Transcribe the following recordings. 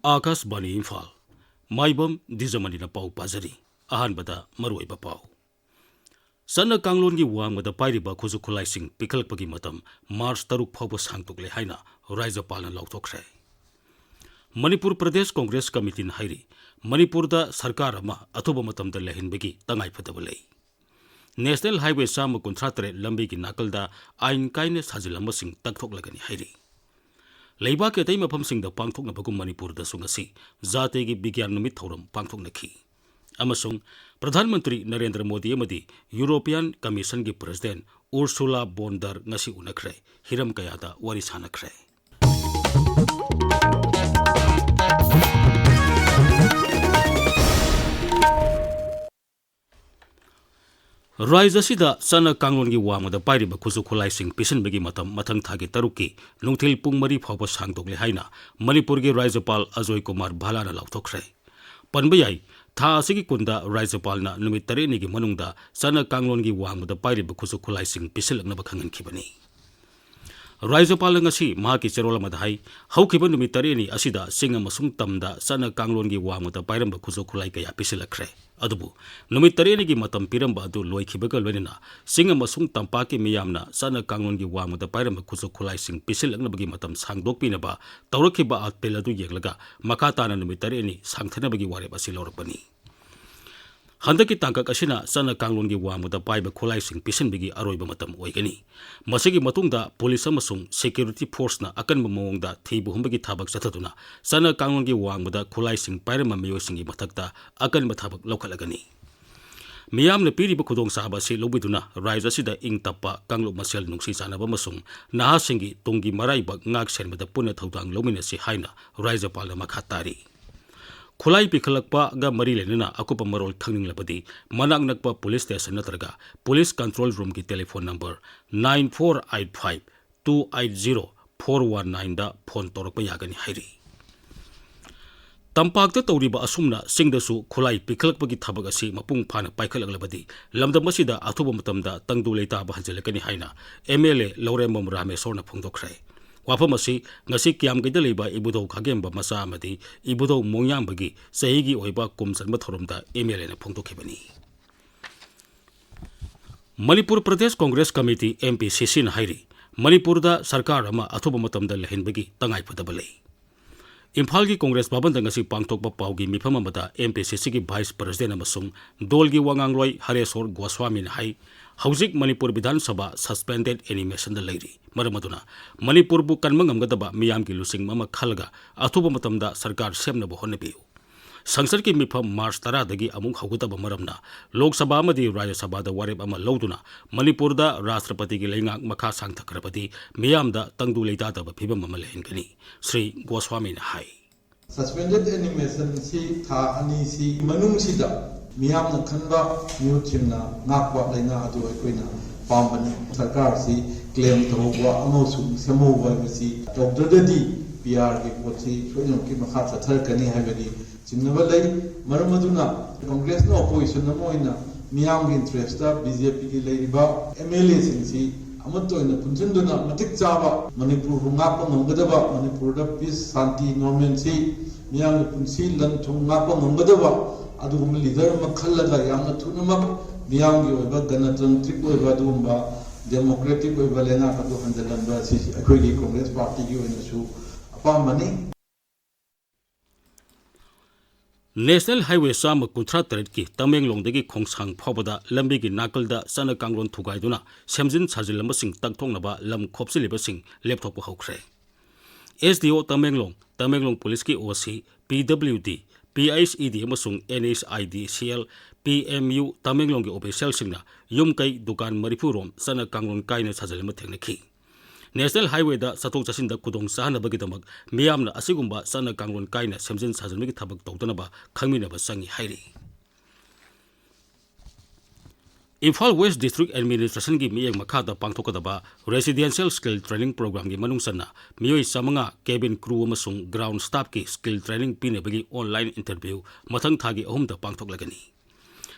Akashbani Imphal, Maibam Dwijamani na pau pazari, ahanbada maruiba pau. Sana kanglongi wangmada pairiba khuzukhulaising pikhalpagi matam March 3 phawba sangtokle haina Rajyapalna lauthokre. Manipur Pradesh Congress Committee na hairi Manipur da sarkar ama athuba matamda lehinbagi tangai phadaba lei. National Highway Sama Contractor lambi ki nakalda ain kaine sajilamasing takthok hairi. Leiba ke tai mafam sing da pangthok na bagum Manipur da sungasi zate gi bigyan numit thoram pangthok nakhi. Amasung Pradhan Mantri Narendra Modi amadi European Commission ki President Ursula von der ngasi unakre hiram kayada wari sanakre. Raizasida sana kanglongi wangmada pairiba khuzukhulaising pisinbagi matam mathang thagi taruki nungthil pung mari phawba sangtokle haina Manipur gi Rajyapal Ajoy Kumar Bhalana lauthokre. Panbayai tha asigi kunda Rajyapalna numit 3 ni gi manungda sana kanglongi wangmada pairiba khuzukhulaising pisilaknaba khangankhibani. Rajyapal ngasi mahaki cherola madhai haukiba numit 3 ni asida singa masung tamda sana kanglongi wangmada pairamba khuzukhulai kaya pisilakre. Adubu numit 3 gi matam piramba adu loikhibaga loinina singa masung tampaki miyamna sana kanglongi wangmada pairamba khuzukhulaising pisilaknabagi matam sangdokpinaba tawrakhiba atpel adu yeglaga makatana numit 3 ni sangthanabagi wareba silorpani. Handaki tangkak asina sana kanglongi wangmada paiba khulaising pisinbigi aroiba matam oigani. Masigi matungda police amasung security force na akan mamongda thibu humbagi thabak chathatuna sana kanglongi wangmada khulaising pairama miyosingi mathakta akan mathabak lokhalagani. Miyamna piriba khudong sahaba si lobiduna raija sida ing tappa kanglo masel nungsi sanaba masung nahasingi tungi maraiba ngak senmada puna thodang lomina si haina Rajyapal makhatari. Khulai pikhalakpa ga mari lenina akupa marol thangning labadi manang nakpa police station natraga police control room ki telephone number 9485 280 419 da phone torokpa yagani hairi. Tampakta tawriba asumna singdasu khulai pikhalakpa gi thabag asi mapung phana paikhalak lamdam asida athuba matamda tangdu leita ba hanjalakani haina MLA Laurembam Ramesorna phungdokre. Wafam asi ngasi kiam gaida leiba ibudau khagemba masa amadi ibudau mongyambagi sahigi oiba kumsanba thoromda MLA na phongdokhibani. Manipur Pradesh Congress Committee MPCC na hairi Manipur da sarkar ama athuba matamda lehinbagi tangai phadaba lei. Imphal gi Congress Bhavan da ngasi pangthokba paugi mifam amada MPCC gi Vice President amasung dol gi wangangloi Haresor Goswami na hai Haujik Manipur Vidhan Sabha suspended animation da leiri. Maramaduna Manipur bu kanmang amgadaba miyam ki lusing mama khalga athuba matamda sarkar semna bo honnebiu. Sangsar ki mifam March 10 dagi amung haugataba maramna Lok Sabha amadi Rajya Sabha da wareb ama loduna Manipur da Rashtrapati gi leingak makha sangthakrapati miyam da tangdu leita da phibam ama lehenkani. Sri Goswami na hai. Suspended animation si tha ani si manung sida miyam na khanba new team na ngakwa leina adu aikoina pambani sarkar si claim thawwa amosung semowa si tawdadadi PR ki poti soino ki makha chathar kani habadi chimnaba lei maramaduna congress no opposition na moina miyam gi interest ta BJP ki leiba MLA sing si amatoina punjunduna matik chaba Manipur ngakpa ngamgadaba Manipur da peace santi normalcy miyam punsi lan thung ngakpa ngamgadaba adugum leader makhallaga yamna thunamak miyamgi oiba ganatantric oiba adugumba democratic oiba lena kadu hanjalanba si akoigi Congress party gi oina su apamani. National Highway Sama Contractor ki Tamenglong dagi khongsang phawbada lambi gi nakalda sana kanglon thugaiduna semjin sajilamba sing takthongnaba lam khopsiliba sing laptop hawkhre. SDO Tamenglong Police ki OC PWD PISED amasung NHIDCL PMU Tamenglong gi official singna yumkai dukan maripurom sana kanglon kaina sajalama thengnakhi. National Highway da sathok chasin da kudong sahanabagi damak miyamna asigumba sana kanglon kaina semjin sajalmagi thabak tawdanaba khangminaba sangi hairi. Imphal West District Administration gi miyeng makhada pangthokadaba Residential Skill Training Program gi manungsanna miyoi samanga cabin crew amasung ground staff ki skill training pinebagi online interview mathang thagi ahumda pangthoklagani.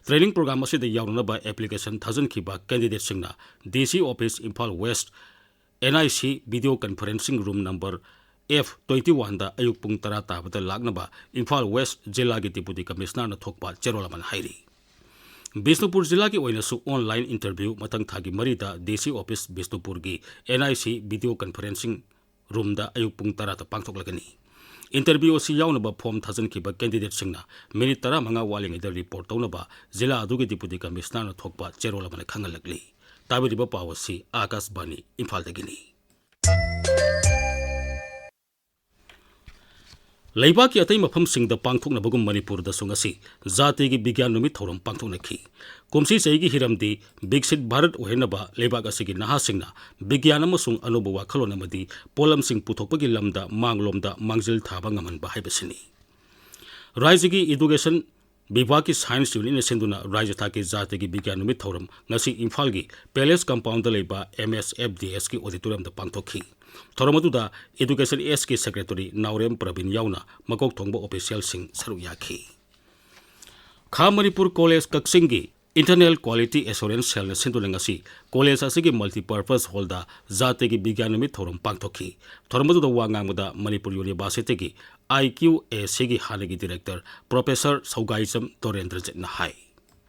Training program asida yawnaba application thajan khiba candidate singna DC office Imphal West NIC video conferencing room number F21 da ayuk pung tara tabata lagnaba Imphal West Jilla gi Deputy Commissioner na thokpa cherolaman hairi Bisnupur Jilla ki oina su online interview matang thagi marita DC Office Bisnupur gi NIC video conferencing room da ayuk pung tara ta pangthok lagani interview si yawnaba form thajan ki ba candidate singna minute tara manga waling ida report tawnaba Jilla adu gi Deputy Commissioner na thokpa cherolaman khangalakli tabiriba pawasi Akas Bani Imphal dagini Laibaki atai mafam singda pangthok na bagum Manipur da sungasi zati gi bigyan numit thorom pangthok na ki kumsi sei gi hiramdi bigsit Bharat ohenaba leibak asigi naha singna bigyan amasung anubu wakhalon amadi polam sing puthokpagi lamda manglomda mangjil thaba ngaman ba haibasini Raijigi education Bibaki Science Unit na senduna Raja Thaki Zati gi bigyan numit thorom ngasi Imphal gi Palace Compound da leiba MSFDS ki auditorium da pangthokhi Thoromatuda Education SK Secretary Naurem Pravin Yauna Makok Thongba official sing saru yakhi Kha Manipur College Kaksingi Internal Quality Assurance Cell na sendulangasi college asigi multi-purpose hall da zate gi bigyan mi thorom pangthokhi Thoromatuda wangamuda Manipur University gi IQAC gi hanagi director Professor Saugaisam Torendra Jetna hai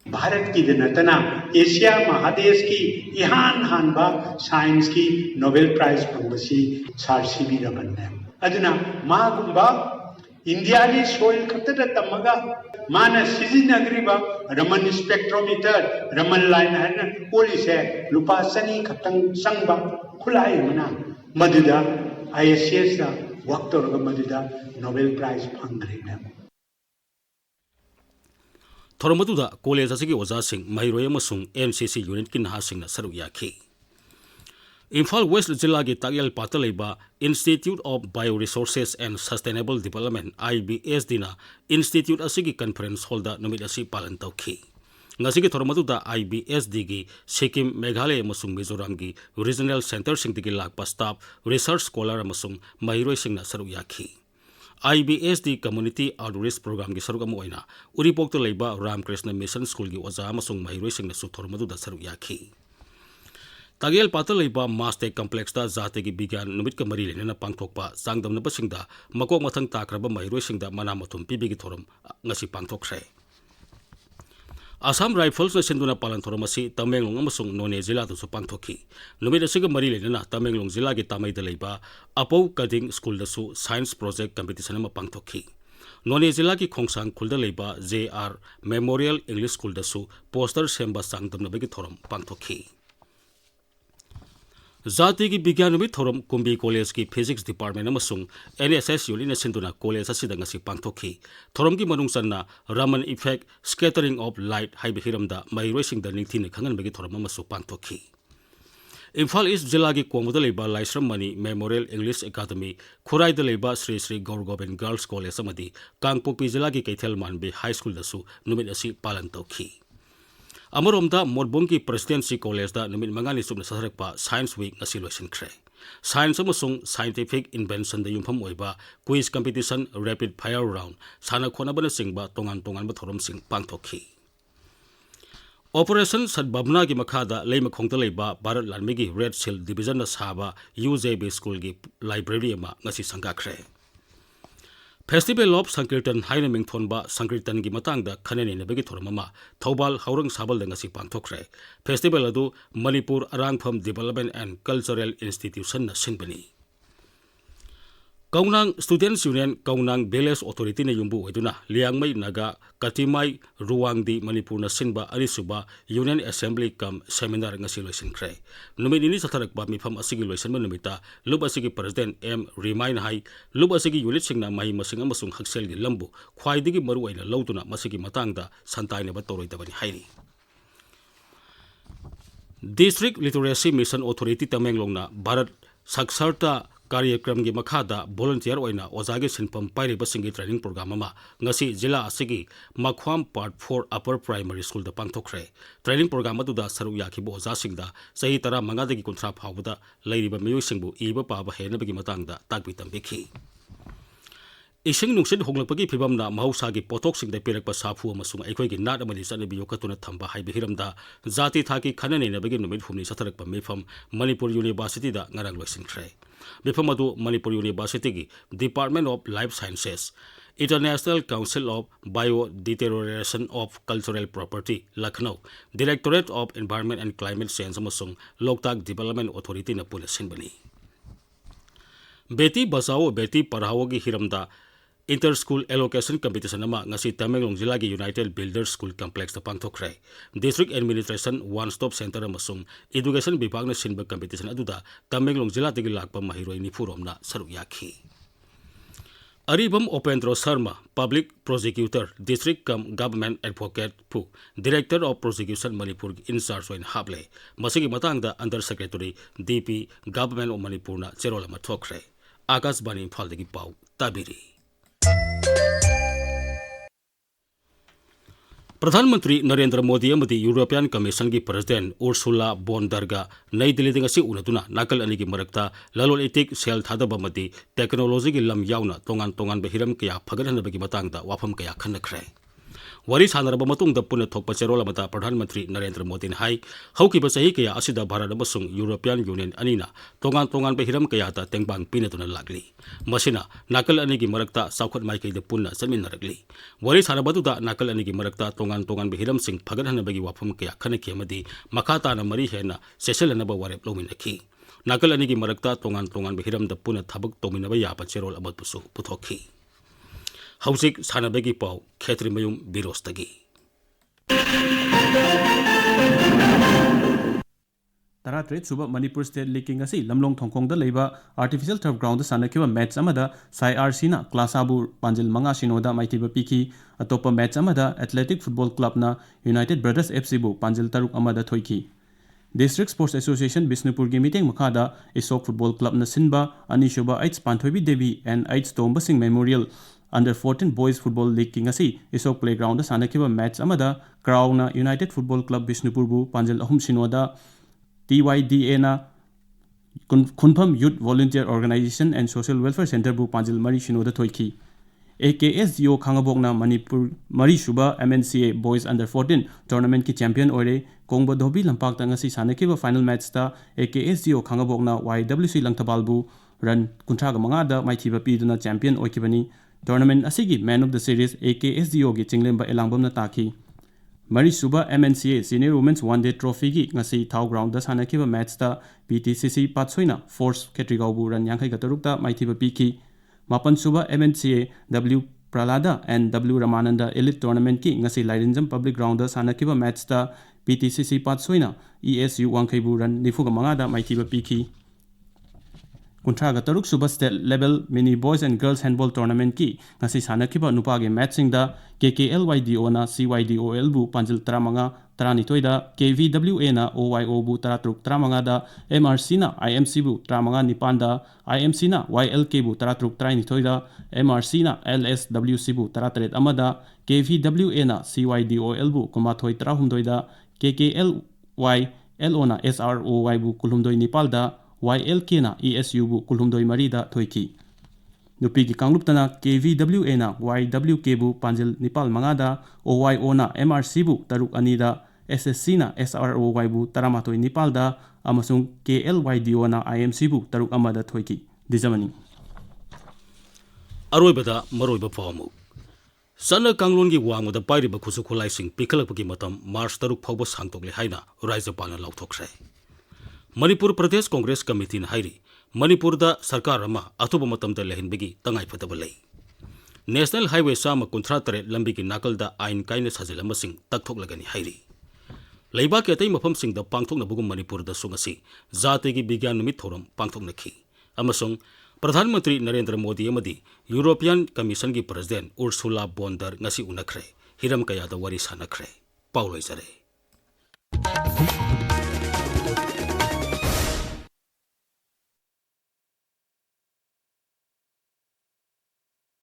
Bharat की नतना Asia महादेश की इहान हानबा science की Nobel prize फंगसी सारसीबी Raman अदुना मागुंबा India की soil खतद तमगा मान सिजिनग्रीबा Raman spectrometer Raman line है पोलिसे लुपा सनी खतंग संगबा खुलाई मना मदुदा आईएसएस दा वक्तोरग मदुदा नोबेल प्राइज फंगरेना Thoromatuda college asigi oja sing Mairoy amasung NCC unit ki naha sing na saru yakhi Imphal West Jilla gi Tagyal Patalaiba Institute of Bioresources and Sustainable Development IBS dina Institute asigi conference hall da numit asi palan tawkhi ngasigi Thoromatuda IBS digi Sikkim Meghalaya amasung Mizoram gi regional center sing digi lakpa staff research scholar amasung Mairoy sing na saru yakhi IBS di Community Outreach Program gi sarugam oina Uripok to leiba Ramkrishna Mission School gi oja amasung Mairoi sing na su Thoromatuda saru yakhi Tagyal Patal leiba Mastec Complex da zate gi bigyan numit ka mari lena pangthokpa sangdam na basingda makok mathang takraba Mairoi sing da manamathum pibi gi thorom ngasi pangthokre Assam Rifles na senduna palan thoromasi Tamenglong amasung None Jilla tu su pangthokhi numit asiga mari lena Tamenglong Jilla gi tamai da leiba Apau Cutting School da su science project competition ma pangthokhi None Jilla ki khongsang khulda leiba JR Memorial English School da su poster semba sangdam na bagi thorom pangthokhi Zati ki bigyan numit thorom Kumbi College ki Physics Department amasung NSS unit na senduna college asida ngasi pangthokhi thorom ki manungsan na Raman effect scattering of light haibe hiramda Mairoi sing da ningthine khangan bagi thorom amasu pangthokhi Imphal East Jilla ki Kwangmuda leiba Laisram Mani Memorial English Academy Khurai da leiba Sri Sri Gaur Gobind Girls College amadi Kangpokpi Jilla ki Kaithel Manbe High School da su numit asi palan tawkhi Amaromda Morbong ki Presidency College da numit mangani subna sasarakpa Science Week ngasi loisin khre Science amasung scientific invention da yumpham oiba quiz competition rapid fire round sana khona bana singba tongan ba thorom sing pangthokhi Operation Sadbabna ki makhada leima khongta leiba Bharat Lanmi gi Red Seal Division na saba UJB School gi library ma ngasi sangka khre Festival of Sankirtan haina mingthonba Sankirtan gi matangda khaneni na bagi thormama Thobal Haurang Sabal da ngasi pangthokre Festival adu Manipur Arangpham Development and Cultural Institution na sinbani Kaunang Students Union Kaunang Village Authority na yumbu oiduna Liangmai Naga Katimai Ruwangdi Manipur na sinba Arisuba Union Assembly kam seminar ngasi loisin khre numit ini satharakba mifam asigi loisin numita lub asigi President M Remind hai lub asigi unit singna mai masing amasung haksel gi lambu khwaidigi maru aina lawtuna masigi matangda santaina ba toroidabani hairi District Literacy Mission Authority Tamenglong na Bharat Saksarta कार्यक्रम की मखादा volunteer ओइना ओजागे सिनपम पाइरे बसिंगी training programme मा ngasi जिला असगी मखवाम पार्ट 4 अपर प्राइमरी स्कूल द पांगथोखरे ट्रेनिंग प्रोग्राम अदुदा सरू याखिबो ओजा सिंगदा सही तरह मंगादगी कुंथ्रा फावदा लैरिबा मियोय सिंगबु इबा पाबा हेनबगी मतंगदा ताकबि तंबिखि इसिंग नुंसिन होंगलपगी फिबमना महौसागी पोथोक सिंगदा पिरकपा साफु अमसुंग अखोयगी नाट अमदि चनबि योकतुना थंबा हाइबि हिरमदा जाति थाकी खनने नबगी नुमित हुमनि सथरकपा मेफम मणिपुर यूनिवर्सिटी दा ngarang loisinkhre Bifam adu Manipur University ki Department of Life Sciences, International Council of Biodeterioration of Cultural Property, Lucknow, Directorate of Environment and Climate Change amasung Loktak Development Authority na puna sinbani. Beti Bachao Beti Padhao gi hiramda Inter-School Allocation Competition nama ngasi Tamenglong Jilla gi United Builders School Complex ta pangthokre. District Administration One Stop Center amasung Education Bibhag na sinba competition aduda Tamenglong Jilla tagi lakpa mahiroi nifurom na saruk yakhi. Aribam Opendro Sharma, Public Prosecutor, District Government Advocate Pu, Director of Prosecution Manipur in charge in Hable, Masigi Matangda Under Secretary DP Government of Manipur na Cherola Mathokre. Akas Bani Imphal dagi pau tabiri. Pradhanmantri Narendra Modi amadi European Commission ki President Ursula von der Leyen Nai Delhi ngasi unatuna nakal ani ki marakta lalol itik sel thadaba madi technology ki lam yauna tongan behiram kaya phaganhan bagi matangda wafam kaya khanakre. Wari sanaraba matungda puna thokpa cherola mata Pradhanmantri Narendra Modi hai haukiba sahi kaya asida Bharat amasung European Union anina tongan behiram kaya ta tengbang pinatuna lagli. Masina nakal ani ki marakta saukhat mai kai de punna samin naragli. Wari sanaraba da nakal ani ki marakta tongan behiram sing phaganhan bagi wafam kaya khanaki amadi makata na mari hena sesel na ba warep lominaki. Nakal ani ki marakta tongan behiram da puna thabak tominaba yapa cherol abatusu puthokhi. Hausik sanabegi pau Kshetrimayum Birosh tagi. Taratret suba Manipur State Leaking asi lamlong thongkong da leiba artificial turf ground da sanakiba match amada SIRC na class abu panjil manga sinoda maitiba piki atopa match amada Athletic Football Club na United Brothers FC bu panjil taruk amada thoiki. District Sports Association Bisnupur gi meeting makada Isok Football Club na sinba anishuba 8 Panthoibi Devi and 8 Tomba Singh Memorial Under 14 Boys Football League king asi Isok Playground da sanakiba match amada Crown na United Football Club Bisnupur bu panjil ahum sinoda TYDA na Khunpham Youth Volunteer Organization and Social Welfare Center bu panjil mari sinoda thoiki. AKSGO Khangabok na Manipur Mari Shuba MNCA Boys Under 14 Tournament ki champion ore Kongba Dhobi lampak ta ngasi sanakiba final match ta AKSGO Khangabok na YWC Langthabal bu run kunthra ga manga da maithiba piduna champion oikibani. Tournament asigi man of the series AKSGO gi chinglemba elangbam na taki. Mari Suba MNCA Senior Women's One Day Trophy gi ngasi Thau Ground da sanakiba match ta PTCC Patsoina Force Ketrigau bu ran yankai gataruk ta maithiba piki. Mapan Suba MNCA W Pralada and W Ramananda Elite Tournament ki ngasi Lairinjam Public Ground da sanakiba match ta PTCC Patsoina ESU Wangkai bu ran nifuga manga da maithiba piki. Kuntraga Taruk Suba State Level Mini Boys and Girls Handball Tournament ki ngasi sanakiba nupage matching da KKLYDO na CYDOL bu panjil tramanga taranitoi da KVWA na OYO bu taratruk tramanga da MRC na IMC bu tramanga nipan da IMC na YLK bu taratruk taranitoi da MRC na LSWC bu taratret amada KVWA na CYDOL bu kumathoi tarahumdoi da KKLY LO na SROY bu kulhumdoi nipal da YLK na ESU bu kulhumdoi mari da thoiki. Nupi ki kangluptana KVWA na YWK bu panjil nipal manga da OYO na MRC bu taruk ani da SSC na SROY bu taramatoi nipal da amasung KLYDO na IMC bu taruk amada thoiki. Dwijamani. Aroibada maroiba phamu. Sana kanglon gi wangda pairiba khusu khulai sing pikhalakpagi matam March taruk phawba sangtokle haina Rajyapalna lauthokre. Manipur Pradesh Congress Committee na hairi Manipur da sarkar ama athuba matam da lehinbagi tangai phataba lei. National Highway sama kunthra tare lambi ki nakal da ain kaina sajilama sing takthok lagani hairi. Leiba ke atai mafam sing da pangthok na bugum Manipur da sungasi jate gi bigyan numit thoram pangthok nakhi. Amasung Pradhan Mantri Narendra Modi amadi European Commission ki President Ursula von der Leyen ngasi unakre hiram kaya da wari sanakre. Pauloi jare.